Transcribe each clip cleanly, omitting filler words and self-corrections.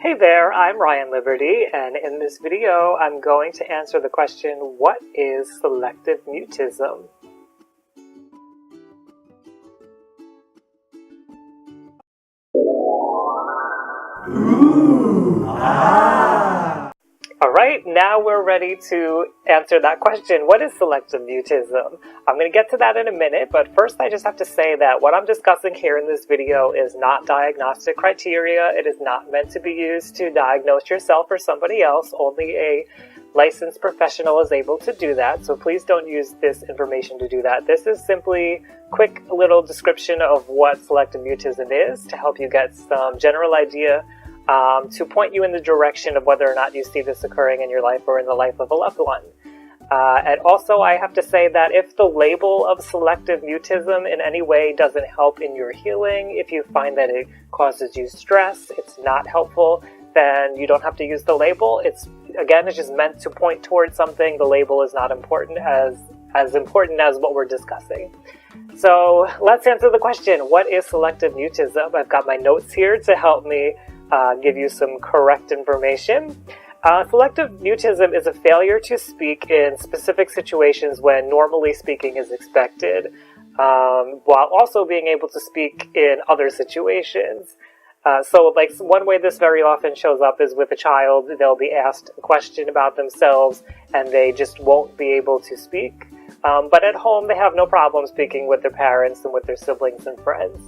Hey there, I'm Ryan Liberty, and in this video I'm going to answer the question, what is selective mutism? Ooh, ah. Alright, now we're ready to answer that question. What is selective mutism? I'm going to get to that in a minute, but first I just have to say that what I'm discussing here in this video is not diagnostic criteria. It is not meant to be used to diagnose yourself or somebody else. Only a licensed professional is able to do that, so please don't use this information to do that. This is simply a quick little description of what selective mutism is to help you get some general idea to point you in the direction of whether or not you see this occurring in your life or in the life of a loved one. And also, I have to say that if the label of selective mutism in any way doesn't help in your healing, if you find that it causes you stress, it's not helpful, then you don't have to use the label. It's just meant to point towards something. The label is not important as important as what we're discussing. So let's answer the question, what is selective mutism? I've got my notes here to help me give you some correct information. Selective mutism is a failure to speak in specific situations when normally speaking is expected, while also being able to speak in other situations. So one way this very often shows up is with a child. They'll be asked a question about themselves and they just won't be able to speak. But at home they have no problem speaking with their parents and with their siblings and friends.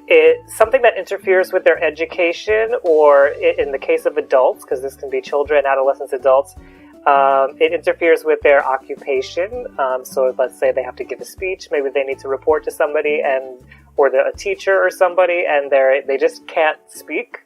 It's something that interferes with their education, or in the case of adults, because this can be children, adolescents, adults, it interferes with their occupation. So let's say they have to give a speech, maybe they need to report to somebody, or they're a teacher or somebody, and they just can't speak.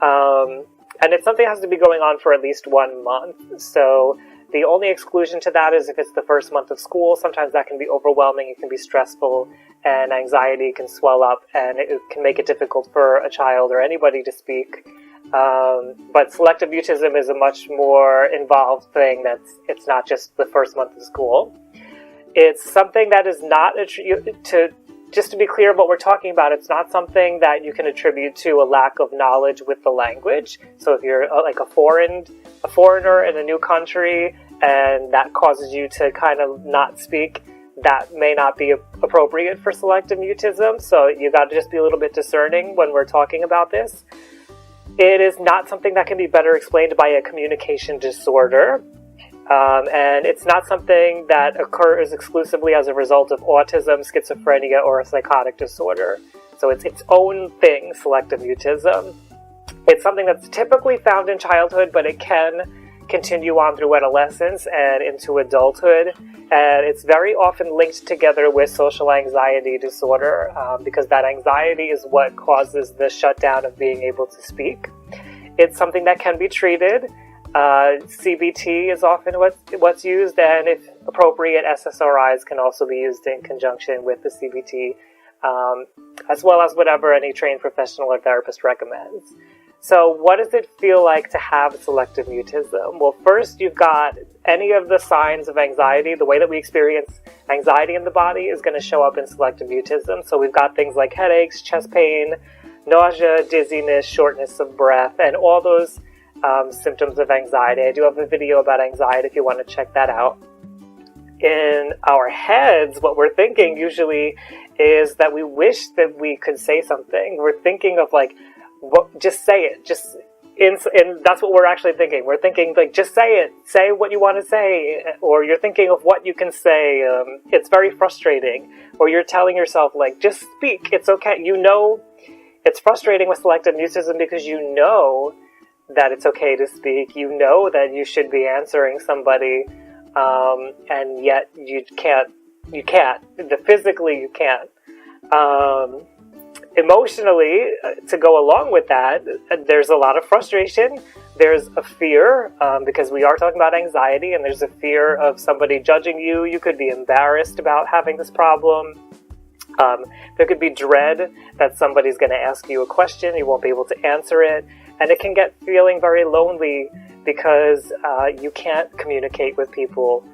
And it's something that has to be going on for at least 1 month. So the only exclusion to that is if it's the first month of school. Sometimes that can be overwhelming, it can be stressful, and anxiety can swell up, and it can make it difficult for a child or anybody to speak. But selective mutism is a much more involved thing. It's not just the first month of school. It's something that is not just to be clear of what we're talking about, it's not something that you can attribute to a lack of knowledge with the language. So if you're like a foreigner in a new country and that causes you to kind of not speak, that may not be appropriate for selective mutism. So you got to just be a little bit discerning when we're talking about this. It is not something that can be better explained by a communication disorder. And it's not something that occurs exclusively as a result of autism, schizophrenia, or a psychotic disorder. So it's its own thing, selective mutism. It's something that's typically found in childhood, but it can continue on through adolescence and into adulthood. And it's very often linked together with social anxiety disorder, because that anxiety is what causes the shutdown of being able to speak. It's something that can be treated. CBT is often what's used, and if appropriate, SSRIs can also be used in conjunction with the CBT, as well as whatever any trained professional or therapist recommends. So what does it feel like to have selective mutism? Well, first you've got any of the signs of anxiety. The way that we experience anxiety in the body is going to show up in selective mutism. So we've got things like headaches, chest pain, nausea, dizziness, shortness of breath, and all those symptoms of anxiety. I do have a video about anxiety if you want to check that out. In our heads, what we're thinking usually is that we wish that we could say something. We're thinking of just say it. And that's what we're actually thinking. We're thinking just say it. Say what you want to say. Or you're thinking of what you can say. It's very frustrating. Or you're telling yourself just speak. It's okay. It's frustrating with selective mutism because you know that it's okay to speak. You know that you should be answering somebody, and yet you can't. Physically, you can't. Emotionally, to go along with that, there's a lot of frustration. There's a fear, because we are talking about anxiety, and there's a fear of somebody judging you. You could be embarrassed about having this problem. There could be dread that somebody's going to ask you a question, you won't be able to answer it, and it can get feeling very lonely because you can't communicate with people.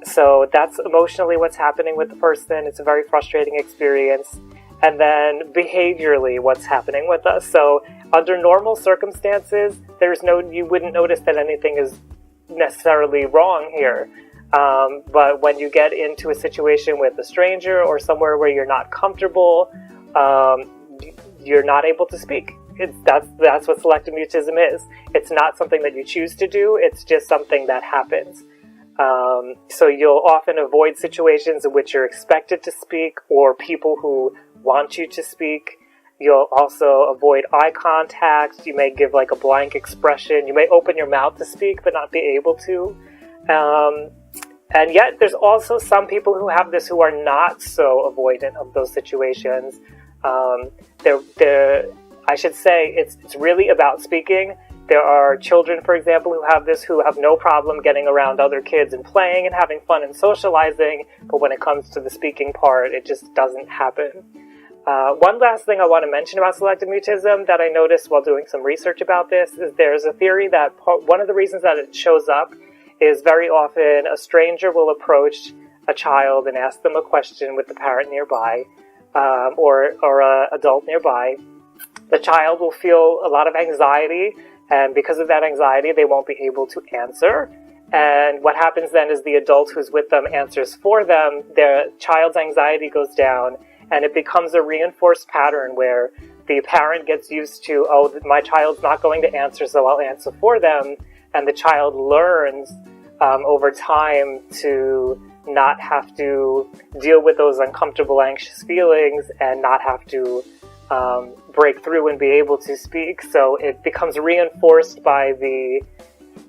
So that's emotionally what's happening with the person. It's a very frustrating experience. and then behaviorally what's happening with us. So under normal circumstances, you wouldn't notice that anything is necessarily wrong here. But when you get into a situation with a stranger or somewhere where you're not comfortable, you're not able to speak. That's what selective mutism is. It's not something that you choose to do. It's just something that happens. So you'll often avoid situations in which you're expected to speak or people who want you to speak. You'll also avoid eye contact. You may give like a blank expression. You may open your mouth to speak but not be able to. And yet there's also some people who have this who are not so avoidant of those situations. I should say it's really about speaking. There are children, for example, who have this who have no problem getting around other kids and playing and having fun and socializing, but when it comes to the speaking part, it just doesn't happen. One last thing I want to mention about selective mutism that I noticed while doing some research about this is there's a theory that one of the reasons that it shows up is very often a stranger will approach a child and ask them a question with the parent nearby, or an adult nearby. The child will feel a lot of anxiety, and because of that anxiety, they won't be able to answer. And what happens then is the adult who's with them answers for them. The child's anxiety goes down, and it becomes a reinforced pattern where the parent gets used to, oh, my child's not going to answer, so I'll answer for them. And the child learns over time to not have to deal with those uncomfortable, anxious feelings and not have to break through and be able to speak. So it becomes reinforced by the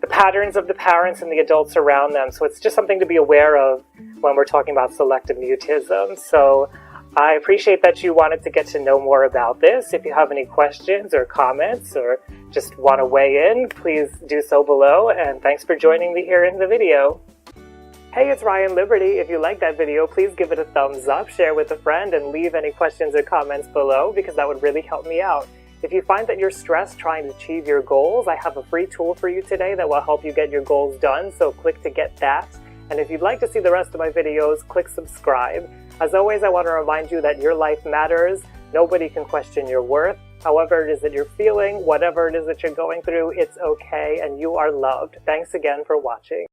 patterns of the parents and the adults around them. So it's just something to be aware of when we're talking about selective mutism. So I appreciate that you wanted to get to know more about this. If you have any questions or comments or just want to weigh in, please do so below. And thanks for joining me here in the video. Hey, it's Ryan Liberty. If you liked that video, please give it a thumbs up, share with a friend, and leave any questions or comments below because that would really help me out. If you find that you're stressed trying to achieve your goals, I have a free tool for you today that will help you get your goals done, so click to get that. And if you'd like to see the rest of my videos, click subscribe. As always, I want to remind you that your life matters. Nobody can question your worth. However it is that you're feeling, whatever it is that you're going through, it's okay, and you are loved. Thanks again for watching.